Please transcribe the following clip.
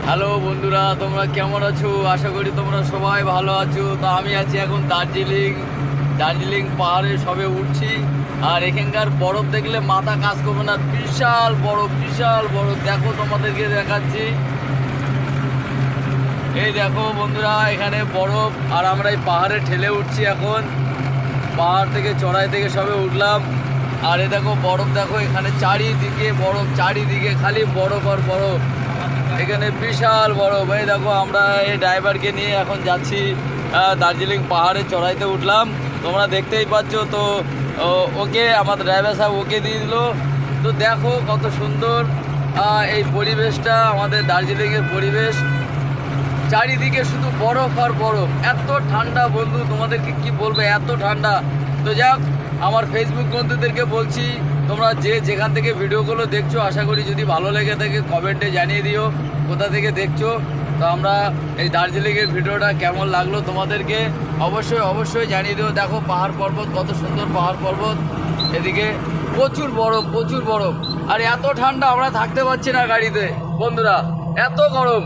Hello বন্ধুরা, তোমরা কেমন আছো? আশা করি তোমরা সবাই ভালো আছো। তো আমি আছি এখন দার্জিলিং পাহাড়ে সবে উঠছি। আর এখানকার বরফ দেখলে মাথা কাজ করবে না, বিশাল বরফ। দেখো তোমাদেরকে দেখাচ্ছি, এই দেখো বন্ধুরা, এখানে বরফ। আর আমরা এই পাহাড়ে ঠেলে উঠছি এখন, পাহাড় থেকে চড়াই থেকে সবে উঠলাম। আর এ দেখো বরফ, দেখো এখানে চারিদিকে বরফ, চারিদিকে খালি বরফ আর বরফ। এখানে বিশাল বরফ। এই দেখো আমরা এই ড্রাইভারকে নিয়ে এখন যাচ্ছি দার্জিলিং পাহাড়ে চড়াইতে উঠলাম, তোমরা দেখতেই পাচ্ছ। তো ওকে আমার ড্রাইভার সাহেব ওকে দিয়ে দিল। তো দেখো কত সুন্দর এই পরিবেশটা, আমাদের দার্জিলিংয়ের পরিবেশ। চারিদিকে শুধু বরফ আর বরফ, এত ঠান্ডা বন্ধু, তোমাদেরকে কি বলবো, এত ঠান্ডা। তো যাক, আমার ফেসবুক বন্ধুদেরকে বলছি, তোমরা যে যেখান থেকে ভিডিওগুলো দেখছো, আশা করি যদি ভালো লেগে থাকে কমেন্টে জানিয়ে দিও কোথা থেকে দেখছো। তো আমরা এই দার্জিলিংয়ের ভিডিওটা কেমন লাগলো তোমাদেরকে অবশ্যই জানিয়ে দিও। দেখো পাহাড় পর্বত, কত সুন্দর পাহাড় পর্বত, এদিকে প্রচুর বরফ। আর এত ঠান্ডা, আমরা থাকতে পারছি না গাড়িতে বন্ধুরা, এত গরম।